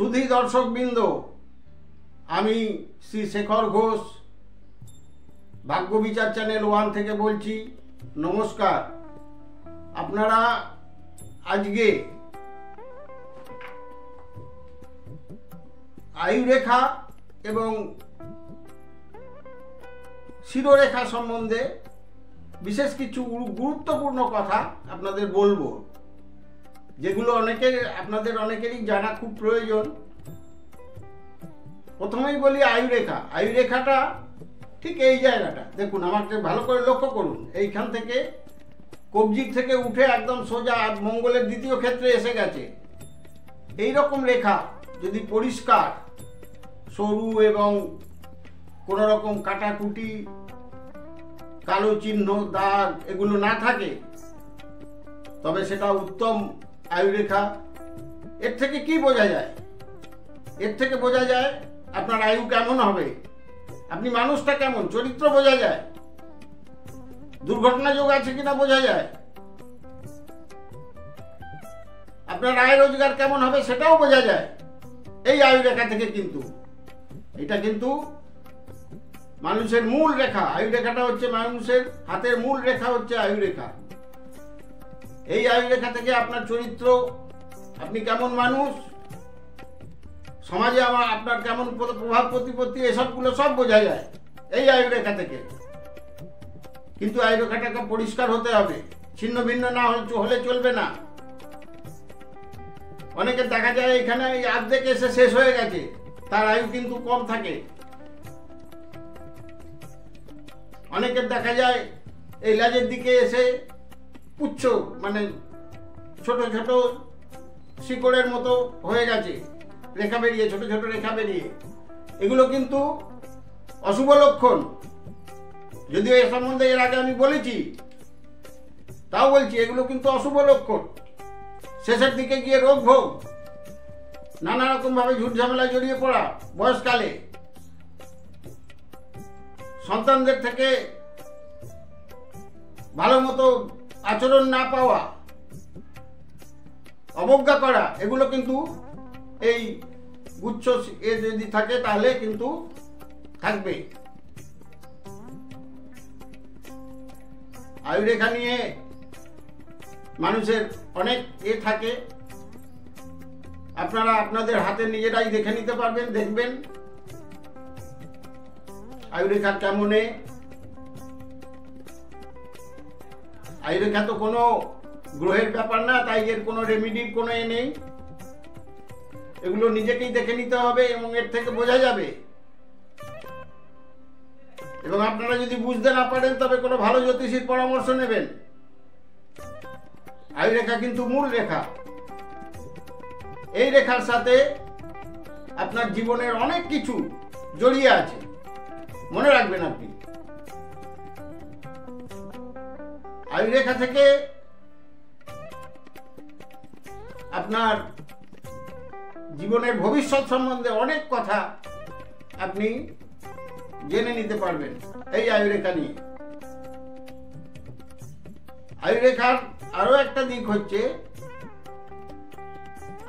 সুধী দর্শকবৃন্দ, আমি শ্রী শেখর ঘোষ ভাগ্য বিচার চ্যানেল 1 থেকে বলছি। নমস্কার। আপনারা আজকে আয়ুরেখা এবং শিরোরেখা সম্বন্ধে বিশেষ কিছু গুরুত্বপূর্ণ কথা আপনাদের বলবো, যেগুলো আপনাদের অনেকেরই জানা খুব প্রয়োজন। প্রথমেই বলি আয়ুরেখা। আয়ুরেখাটা ঠিক এই জায়গাটা দেখুন, আমাকে ভালো করে লক্ষ্য করুন। এইখান থেকে কবজির থেকে উঠে একদম সোজা মঙ্গলের দ্বিতীয় ক্ষেত্রে এসে গেছে। এই রকম রেখা যদি পরিষ্কার, সরু এবং কোনো রকম কাটাকুটি, কালো চিহ্ন, দাগ এগুলো না থাকে, তবে সেটা উত্তম আয়ুরেখা। এর থেকে কি বোঝা যায়? এর থেকে বোঝা যায় আপনার আয়ু কেমন হবে, আপনি মানুষটা কেমন, চরিত্র বোঝা যায়, দুর্ঘটনা যোগ আছে কিনা বোঝা যায়, আপনার আয় রোজগার কেমন হবে সেটাও বোঝা যায় এই আয়ুরেখা থেকে। কিন্তু এটা কিন্তু মানুষের মূল রেখা। আয়ুরেখাটা হচ্ছে মানুষের হাতের মূল রেখা, হচ্ছে আয়ুরেখা। এই আয়ুরেখা থেকে আপনার চরিত্র, আপনি কেমন মানুষ, সমাজে আপনার কেমন প্রভাব প্রতিপত্তি, এসবগুলো সব বোঝা যায় এই আয়ুরেখা থেকে। কিন্তু আয়ুরেখাটাকে পরিষ্কার হতে হবে, ছিন্ন ভিন্ন না হলে চলবে না। অনেকের দেখা যায় এখানে অর্ধেক এসে শেষ হয়ে গেছে, তার আয়ু কিন্তু কম থাকে। অনেকের দেখা যায় এই লেজের দিকে এসে পুচ্ছ, মানে ছোট ছোট শিকড়ের মতো হয়ে গেছে, রেখা বেরিয়ে, ছোট ছোট রেখা বেরিয়ে। এগুলো কিন্তু অশুভ লক্ষণ। যদিও এ সম্বন্ধে এর আগে আমি বলেছি, তাও বলছি, এগুলো কিন্তু অশুভ লক্ষণ। শেষের দিকে গিয়ে রোগ ভোগ, নানা রকম ভাবে ঝুট ঝামেলায় জড়িয়ে পড়া, বয়সকালে সন্তানদের থেকে ভালো মতো আচরণ না পাওয়া, অবজ্ঞা করা, এগুলো কিন্তু এই গুচ্ছ যদি থাকে তাহলে কিন্তু থাকবে। আয়ুরেখা নিয়ে মানুষের অনেক থাকে, আপনারা আপনাদের হাতে নিজেরাই দেখে নিতে পারবেন, দেখবেন আয়ুরেখা কেমন। আয়ুরেখা তো কোনো গ্রহের ব্যাপার না, তাই এর কোনো রেমিডির কোনো নেই। এগুলো নিজেকেই দেখে নিতে হবে এবং এর থেকে বোঝা যাবে। এবং আপনারা যদি বুঝতে না পারেন তবে কোনো ভালো জ্যোতিষীর পরামর্শ নেবেন। আয়ুরেখা কিন্তু মূল রেখা। এই রেখার সাথে আপনার জীবনের অনেক কিছু জড়িয়ে আছে, মনে রাখবেন আপনি। আয়ুরেখা থেকে আপনার জীবনের ভবিষ্যৎ সম্বন্ধে অনেক কথা আপনি জেনে নিতে পারবেন এই আয়ুরেখা নিয়ে। আয়ুরেখার আরো একটা দিক হচ্ছে,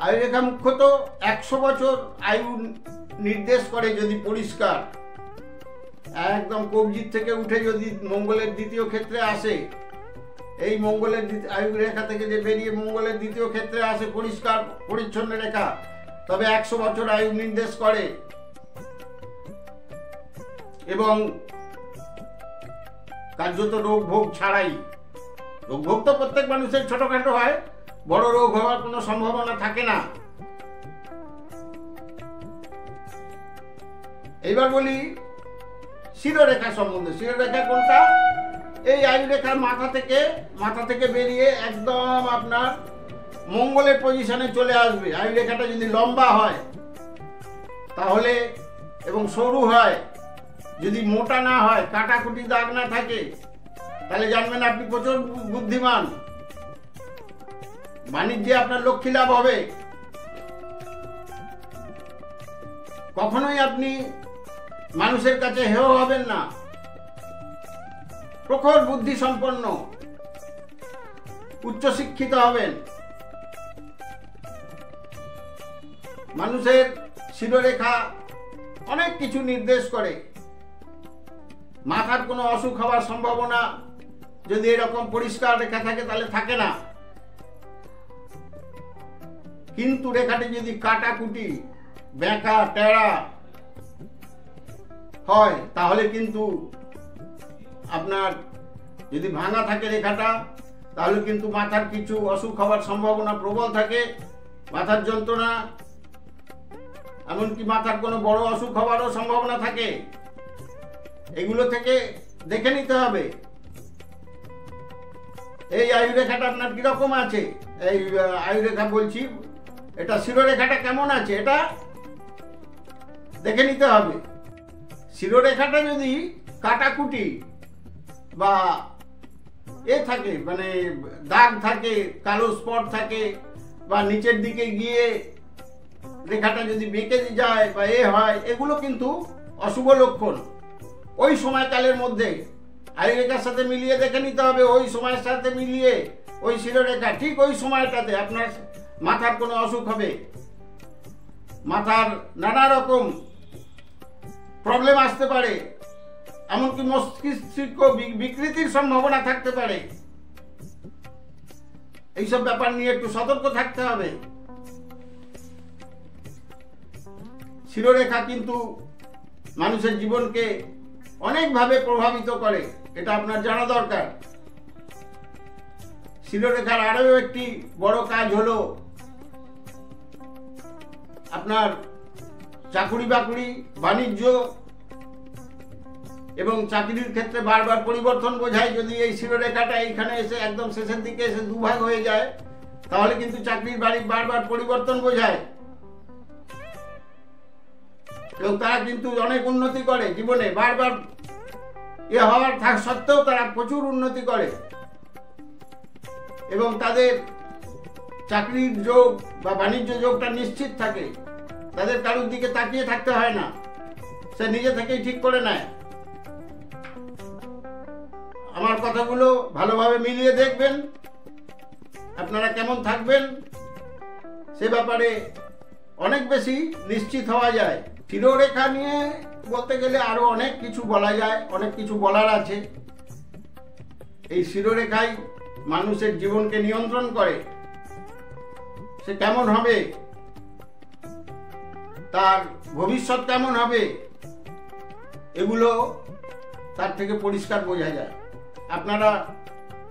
আয়ুরেখা মুখ্যত 100 বছর আয়ু নির্দেশ করে। যদি পরিষ্কার একদম কবজির থেকে উঠে যদি মঙ্গলের দ্বিতীয় ক্ষেত্রে আসে, এই মঙ্গলের আয়ুরেখা থেকে যে বেরিয়ে মঙ্গলের দ্বিতীয় ক্ষেত্রে আসে পরিষ্কার পরিচ্ছন্ন রেখা, তবে 100 বছর আয়ু নির্দেশ করে। এবং কার্যত রোগ ভোগ ছাড়াই, রোগ ভোগ তো প্রত্যেক মানুষের ছোটখাটো হয়, বড় রোগ হওয়ার কোনো সম্ভাবনা থাকে না। এইবার বলি শিরোরেখা সম্বন্ধে। শিরোরেখা কোনটা? এই আয়ুরেখার মাথা থেকে বেরিয়ে একদম আপনার মঙ্গলের পজিশনে চলে আসবে। আয়ুরেখাটা যদি লম্বা হয় তাহলে, এবং সরু হয়, যদি মোটা না হয়, কাটাকুটি দাগ না থাকে, তাহলে জানবেন আপনি প্রচুর বুদ্ধিমান। বাণিজ্যে আপনার লক্ষ্মী লাভ হবে। কখনোই আপনি মানুষের কাছে হেয় হবেন না। প্রখর বুদ্ধি সম্পন্ন, উচ্চশিক্ষিত হবেন। মানুষের শিরোরেখা অনেক কিছু নির্দেশ করে। মাথার কোনো অসুখ হওয়ার সম্ভাবনা যদি এরকম পরিষ্কার রেখা থাকে তাহলে থাকে না, কিন্তু রেখাটি যদি কাটাকুটি বেঁকা টেরা হয় তাহলে কিন্তু আপনার, যদি ভাঙা থাকে রেখাটা, তাহলে কিন্তু মাথার কিছু অসুখ হওয়ার সম্ভাবনা প্রবল থাকে। মাথার যন্ত্রণা, এমনকি মাথার কোনো বড় অসুখ হওয়ারও সম্ভাবনা থাকে। এগুলো থেকে দেখে নিতে হবে এই আয়ুরেখাটা আপনার কিরকম আছে। এই আয়ুরেখা বলছি, এটা শিরোরেখাটা কেমন আছে এটা দেখে নিতে হবে। শিরোরেখাটা যদি কাটাকুটি বা থাকে, মানে দাগ থাকে, কালো স্পট থাকে, বা নিচের দিকে গিয়ে রেখাটা যদি বেঁকে যায় বা হয়, এগুলো কিন্তু অশুভ লক্ষণ। ওই সময়কালের মধ্যে আয়ুরেখার সাথে মিলিয়ে দেখে নিতে হবে, ওই সময়ের সাথে মিলিয়ে ওই শিরোরেখা ঠিক ওই সময়টাতে আপনার মাথার কোনো অসুখ হবে, মাথার নানা রকম প্রবলেম আসতে পারে, এমনকি মস্তিষ্ক বিকৃতির সম্ভাবনা থাকতে পারে। এইসব ব্যাপার নিয়ে একটু সতর্ক থাকতে হবে। শিরোরেখা কিন্তু মানুষের জীবনকে অনেকভাবে প্রভাবিত করে, এটা আপনার জানা দরকার। শিরোরেখার আরও একটি বড় কাজ হলো আপনার চাকুরি বাকুরি, বাণিজ্য এবং চাকরির ক্ষেত্রে বারবার পরিবর্তন বোঝায়। যদি এই শিরোরেখাটা এইখানে এসে একদম শেষের দিকে এসে দুভাগ হয়ে যায়, তাহলে কিন্তু চাকরির বারবার পরিবর্তন বোঝায়। এবং তারা কিন্তু অনেক উন্নতি করে জীবনে, বারবার হওয়ার সত্ত্বেও তারা প্রচুর উন্নতি করে, এবং তাদের চাকরির যোগ বা বাণিজ্য যোগটা নিশ্চিত থাকে। তাদের কারোর দিকে তাকিয়ে থাকতে হয় না, সে নিজে থেকেই ঠিক করে নেয়। আমার কথাগুলো ভালোভাবে মিলিয়ে দেখবেন, আপনারা কেমন থাকবেন সে ব্যাপারে অনেক বেশি নিশ্চিত হওয়া যায়। শিরোরেখা নিয়ে বলতে গেলে আরো অনেক কিছু বলা যায়, অনেক কিছু বলার আছে। এই শিরোরেখাই মানুষের জীবনকে নিয়ন্ত্রণ করে। সে কেমন হবে, তার ভবিষ্যৎ কেমন হবে, এগুলো তার থেকে পরিষ্কার বোঝা যায়। আপনারা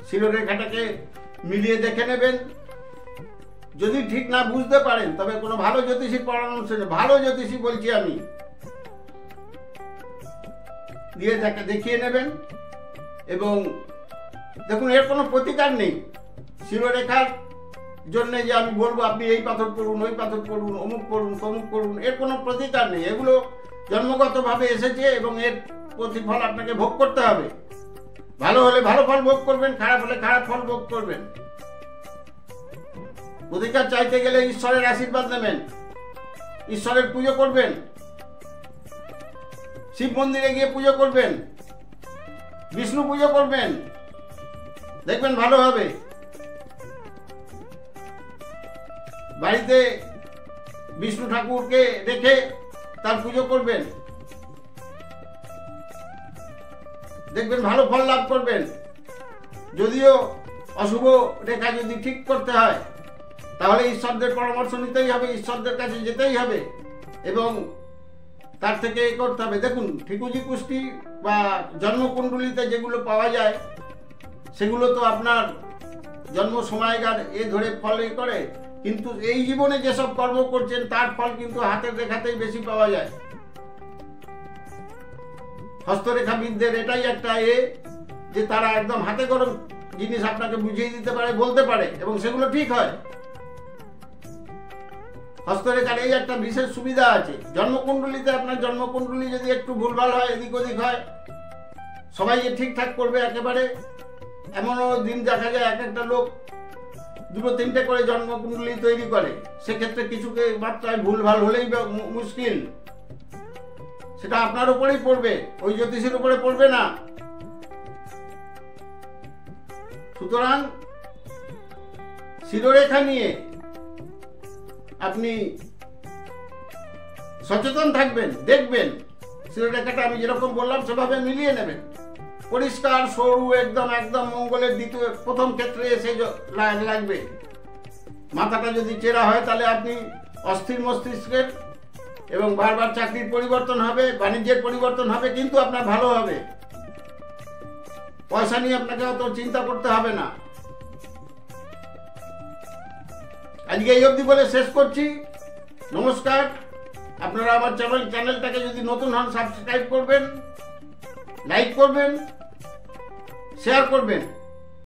শিরোরেখাটাকে মিলিয়ে দেখে নেবেন। যদি ঠিক না বুঝতে পারেন তবে কোনো ভালো জ্যোতিষীর পরামর্শ নেন, ভালো জ্যোতিষী বলছি আমি, দিয়ে দেখিয়ে নেবেন। এবং দেখুন, এর কোনো প্রতিকার নেই। শিরোরেখার জন্য যে আমি বলবো আপনি এই পাথর পড়ুন, ওই পাথর পড়ুন, অমুক করুন, তমুক করুন, এর কোনো প্রতিকার নেই। এগুলো জন্মগতভাবে এসেছে এবং এর প্রতিফল আপনাকে ভোগ করতে হবে। ভালো হলে ভালো ফল ভোগ করবেন, খারাপ হলে খারাপ ফল ভোগ করবেন। অধিকার চাইতে গেলে ঈশ্বরের আশীর্বাদ নেবেন, ঈশ্বরের পুজো করবেন, শিব মন্দিরে গিয়ে পুজো করবেন, বিষ্ণু পুজো করবেন, দেখবেন ভালো হবে। বাড়িতে বিষ্ণু ঠাকুরকে রেখে তার পুজো করবেন, দেখবেন ভালো ফল লাভ করবেন। যদিও অশুভ রেখা যদি ঠিক করতে হয় তাহলে ঈশ্বরদের পরামর্শ নিতেই হবে, ঈশ্বরদের কাছে যেতেই হবে এবং তার থেকে করতে হবে। দেখুন, ঠিকুজি কুষ্টি বা জন্মকুণ্ডলিতে যেগুলো পাওয়া যায় সেগুলো তো আপনার জন্ম সময়কার ধরে ফল করে, কিন্তু এই জীবনে যেসব কর্ম করছেন তার ফল কিন্তু হাতের রেখাতেই বেশি পাওয়া যায়। হস্তরেখাবিদদের এটাই একটা যে তারা একদম হাতে গরম জিনিস আপনাকে বুঝিয়ে দিতে পারে, বলতে পারে, এবং সেগুলো ঠিক হয়। হস্তরেখার এই একটা বিশেষ সুবিধা আছে। জন্মকুণ্ডলিতে আপনার জন্মকুণ্ডলী যদি একটু ভুলভাল হয়, এদিক ওদিক হয়, সবাই যে ঠিকঠাক করবে একেবারে এমনও দিন দেখা যায় এক একটা লোক দুটো তিনটে করে জন্মকুণ্ডলী তৈরি করে। সেক্ষেত্রে কিছুকে মাত্রায় ভুলভাল হলেই মুশকিল। সেটা আপনার উপরেই পড়বে, ওই জ্যোতিষের উপরে পড়বে না। সুতরাং শিরোরেখা নিয়ে আপনি সচেতন থাকবেন, দেখবেন শিরোরেখাটা আমি যেরকম বললাম সেভাবে মিলিয়ে নেবেন। পরিষ্কার সরু একদম একদম মঙ্গলের দ্বিতীয় প্রথম ক্ষেত্রে এসে লাগবে। মাথাটা যদি চেরা হয় তাহলে আপনি অস্থির মস্তিষ্কের এবং বারবার চাকরির পরিবর্তন হবে, বাণিজ্যের পরিবর্তন হবে, কিন্তু আপনার ভালো হবে। পয়সা নিয়ে আপনাকে অত চিন্তা করতে হবে না। আজকে এই অবধি বলে শেষ করছি। নমস্কার। আপনারা আমার চ্যানেলটাকে যদি নতুন হন সাবস্ক্রাইব করবেন, লাইক করবেন, শেয়ার করবেন।